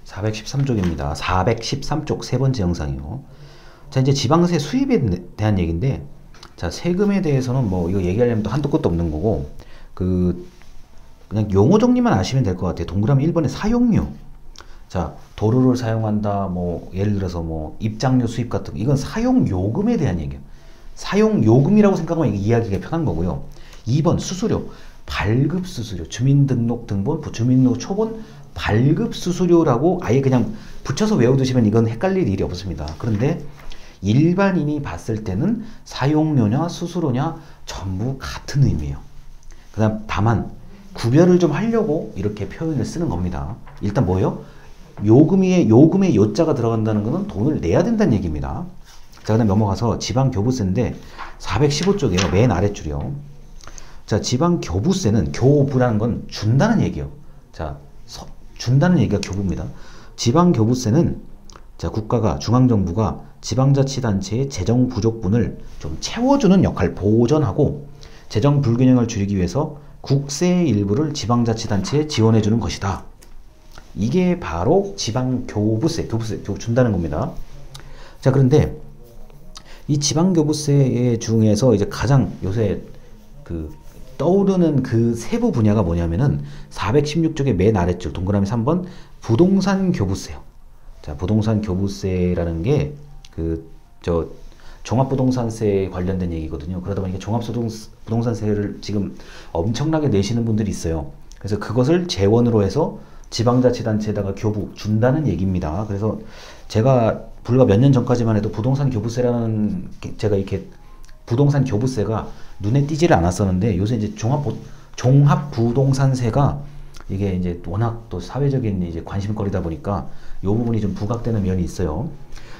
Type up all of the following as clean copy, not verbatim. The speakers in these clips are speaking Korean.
413쪽입니다. 413쪽 세 번째 영상이요. 자, 이제 지방세 수입에 대한 얘기인데, 자, 세금에 대해서는 뭐 이거 얘기하려면 또 한도 끝도 없는 거고, 그냥 용어 정리만 아시면 될 것 같아요. 동그라미 1번에 사용료. 자, 도로를 사용한다, 뭐 예를 들어서 뭐 입장료 수입 같은 거, 이건 사용요금에 대한 얘기예요. 사용요금이라고 생각하면 이해하기가 편한 거고요. 2번 수수료. 발급수수료, 주민등록등본, 주민등록 초본, 발급수수료라고 아예 그냥 붙여서 외워두시면 이건 헷갈릴 일이 없습니다. 그런데 일반인이 봤을 때는 사용료냐 수수료냐 전부 같은 의미예요. 그 다음 다만 구별을 좀 하려고 이렇게 표현을 쓰는 겁니다. 일단 뭐예요? 요금에 요자가 들어간다는 것은 돈을 내야 된다는 얘기입니다. 자, 그 다음 넘어가서 지방교부세인데 415쪽이에요. 맨 아랫줄이요. 자, 지방교부세는 교부라는 건 준다는 얘기예요. 자, 준다는 얘기가 교부입니다. 지방교부세는 자, 국가가 중앙정부가 지방자치단체의 재정 부족분을 좀 채워주는 역할, 보전하고 재정 불균형을 줄이기 위해서 국세의 일부를 지방자치단체에 지원해주는 것이다. 이게 바로 지방교부세, 교부세 준다는 겁니다. 자, 그런데 이 지방교부세 중에서 이제 가장 요새 떠오르는 그 세부 분야가 뭐냐면은 416쪽의 맨 아래줄 동그라미 3번 부동산 교부세요. 자, 부동산 교부세라는 게 종합부동산세에 관련된 얘기거든요. 그러다 보니까 종합부동산세를 지금 엄청나게 내시는 분들이 있어요. 그래서 그것을 재원으로 해서 지방자치단체에다가 교부 준다는 얘기입니다. 그래서 제가 불과 몇 년 전까지만 해도 부동산 교부세라는 제가 이렇게 부동산 교부세가 눈에 띄지를 않았었는데 요새 이제 종합부동산세가 이게 이제 워낙 또 사회적인 이제 관심거리다 보니까 요 부분이 좀 부각되는 면이 있어요.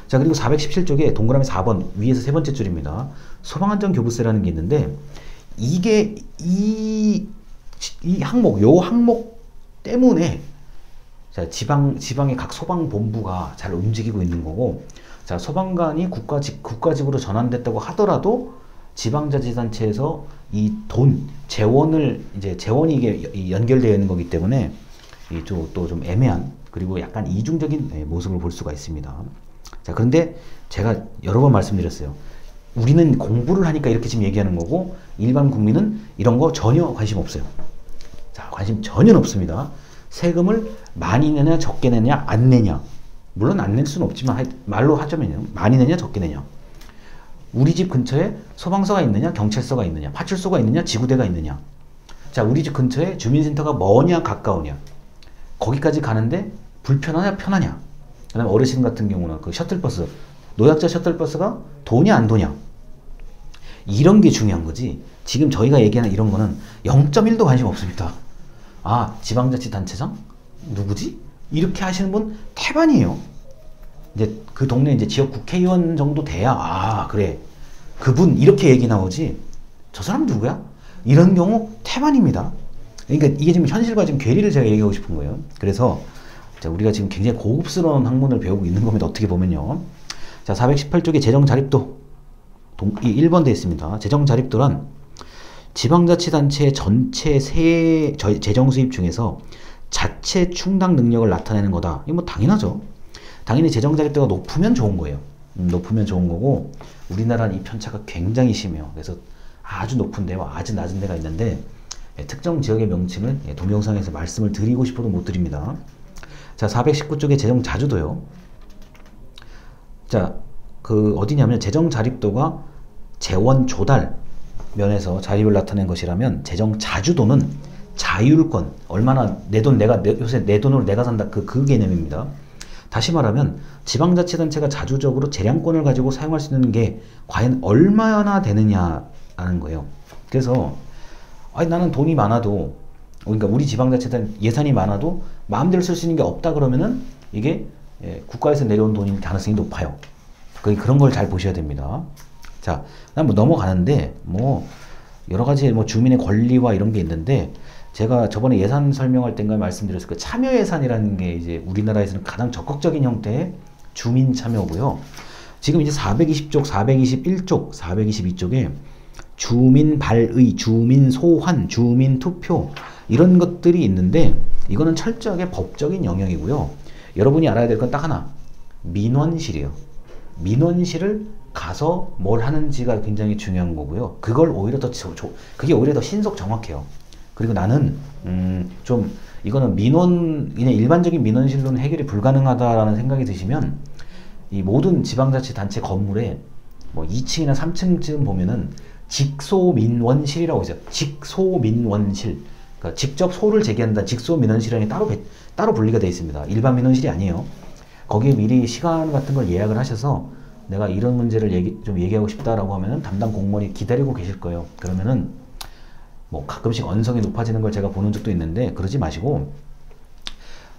자, 그리고 417쪽에 동그라미 4번 위에서 세 번째 줄입니다. 소방안전 교부세라는 게 있는데 이게 이 항목, 요 항목 때문에 자, 지방의 각 소방본부가 잘 움직이고 있는 거고, 자, 소방관이 국가직으로 전환됐다고 하더라도 지방자치단체에서 이 재원이 이게 연결되어 있는 거기 때문에 또 좀 애매한 그리고 약간 이중적인 모습을 볼 수가 있습니다. 자, 그런데 제가 여러 번 말씀드렸어요. 우리는 공부를 하니까 이렇게 지금 얘기하는 거고 일반 국민은 이런 거 전혀 관심 없어요. 자, 관심 전혀 없습니다. 세금을 많이 내냐 적게 내냐 안 내냐, 물론 안 낼 수는 없지만 말로 하자면요, 많이 내냐 적게 내냐, 우리 집 근처에 소방서가 있느냐 경찰서가 있느냐 파출소가 있느냐 지구대가 있느냐, 자, 우리 집 근처에 주민센터가 뭐냐 가까우냐, 거기까지 가는데 불편하냐 편하냐, 그 다음에 어르신 같은 경우는 그 셔틀버스, 노약자 셔틀버스가 도냐 안 도냐, 이런 게 중요한 거지. 지금 저희가 얘기하는 이런 거는 0.1도 관심 없습니다. 아, 지방자치단체장? 누구지? 이렇게 하시는 분 태반이에요. 이제 그 동네 이제 지역 국회의원 정도 돼야, 아, 그래, 그분 이렇게 얘기 나오지, 저 사람 누구야? 이런 경우 태반입니다. 그러니까 이게 지금 현실과 지금 괴리를 제가 얘기하고 싶은 거예요. 그래서 자, 우리가 지금 굉장히 고급스러운 학문을 배우고 있는 겁니다. 어떻게 보면요. 자, 418쪽에 재정자립도 1번 되어 있습니다. 재정자립도란 지방자치단체의 전체 재정수입 중에서 자체 충당 능력을 나타내는 거다. 이거 뭐 당연하죠. 당연히 재정자립도가 높으면 좋은 거예요. 높으면 좋은 거고, 우리나라는 이 편차가 굉장히 심해요. 그래서 아주 높은 데와 아주 낮은 데가 있는데 특정 지역의 명칭을 동영상에서 말씀을 드리고 싶어도 못 드립니다. 자, 419쪽에 재정자주도요. 자, 어디냐면 재정자립도가 재원 조달 면에서 자립을 나타낸 것이라면 재정자주도는 자율권, 얼마나 요새 내 돈으로 내가 산다, 그 개념입니다. 다시 말하면 지방자치단체가 자주적으로 재량권을 가지고 사용할 수 있는 게 과연 얼마나 되느냐라는 거예요. 그래서 아니, 나는 돈이 많아도, 그러니까 우리 지방자치단 예산이 많아도 마음대로 쓸 수 있는 게 없다 그러면은 이게 국가에서 내려온 돈일 가능성이 높아요. 그런 걸 잘 보셔야 됩니다. 자, 그다음 뭐 넘어가는데 뭐 여러 가지 뭐 주민의 권리와 이런 게 있는데, 제가 저번에 예산 설명할 때인가 말씀드렸을 그 참여 예산이라는 게 이제 우리나라에서는 가장 적극적인 형태의 주민 참여고요. 지금 이제 420쪽, 421쪽, 422쪽에 주민 발의, 주민 소환, 주민 투표 이런 것들이 있는데 이거는 철저하게 법적인 영역이고요. 여러분이 알아야 될 건 딱 하나. 민원실이에요. 민원실을 가서 뭘 하는지가 굉장히 중요한 거고요. 그걸 오히려 더 그게 오히려 더 신속 정확해요. 그리고 나는 좀 이거는 그냥 일반적인 민원실로는 해결이 불가능하다라는 생각이 드시면 이 모든 지방자치단체 건물에 뭐 2층이나 3층쯤 보면은 직소민원실이라고 있어요. 직소민원실. 그러니까 직접 소를 제기한다. 직소민원실이 따로 분리가 되어 있습니다. 일반 민원실이 아니에요. 거기에 미리 시간 같은 걸 예약을 하셔서 내가 이런 문제를 좀 얘기하고 싶다라고 하면은 담당 공무원이 기다리고 계실 거예요. 그러면은 뭐 가끔씩 언성이 높아지는 걸 제가 보는 적도 있는데 그러지 마시고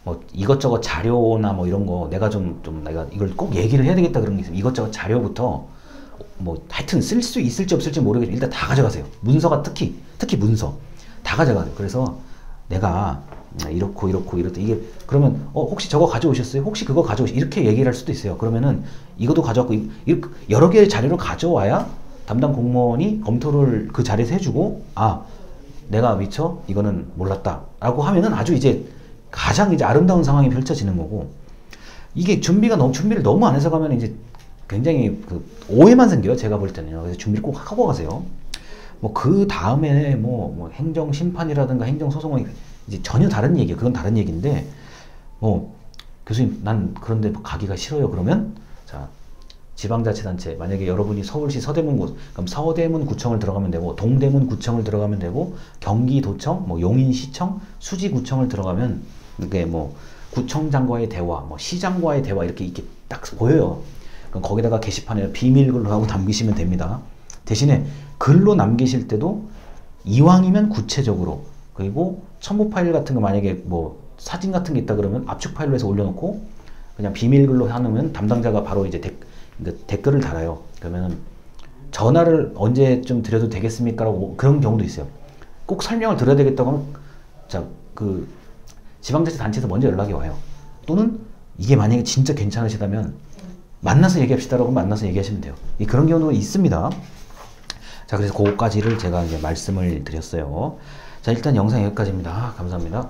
뭐 이것저것 자료나 뭐 이런 거 내가 내가 이걸 꼭 얘기를 해야 되겠다 그런 게 있으면 이것저것 자료부터 뭐 하여튼 쓸 수 있을지 없을지 모르겠지만 일단 다 가져가세요. 문서가 특히 문서 다 가져가세요. 그래서 내가 이렇고 이렇다 이게 그러면 혹시 저거 가져오셨어요? 혹시 그거 이렇게 얘기를 할 수도 있어요. 그러면은 이것도 가져왔고 여러 개의 자료를 가져와야 담당 공무원이 검토를 그 자리에서 해주고 내가 미처 이거는 몰랐다 라고 하면은 아주 이제 가장 이제 아름다운 상황이 펼쳐지는 거고 이게 준비를 너무 안 해서 가면 이제 굉장히 오해만 생겨요. 제가 볼 때는요. 그래서 준비를 꼭 하고 가세요. 뭐 그 다음에 뭐 행정 심판이라든가 행정 소송은 이제 전혀 다른 얘기예요. 그건 다른 얘기인데 뭐 교수님 난 그런데 가기가 싫어요. 그러면 자 지방자치단체 만약에 여러분이 서울시 서대문구 그럼 서대문구청을 들어가면 되고 동대문구청을 들어가면 되고 경기도청 뭐 용인시청 수지구청을 들어가면 이게 뭐 구청장과의 대화 뭐 시장과의 대화 이렇게 딱 보여요. 그럼 거기다가 게시판에 비밀글로 하고 남기시면 됩니다. 대신에 글로 남기실 때도 이왕이면 구체적으로 그리고 첨부 파일 같은 거 만약에 뭐 사진 같은 게 있다 그러면 압축 파일로 해서 올려놓고 그냥 비밀글로 해놓으면 담당자가 바로 이제 댓글을 달아요. 그러면은 전화를 언제쯤 드려도 되겠습니까? 라고 그런 경우도 있어요. 꼭 설명을 드려야 되겠다고 하면 그 지방자치단체에서 먼저 연락이 와요. 또는 이게 만약에 진짜 괜찮으시다면 만나서 얘기합시다라고 만나서 얘기하시면 돼요. 그런 경우도 있습니다. 자, 그래서 그거까지를 제가 이제 말씀을 드렸어요. 자, 일단 영상 여기까지입니다. 감사합니다.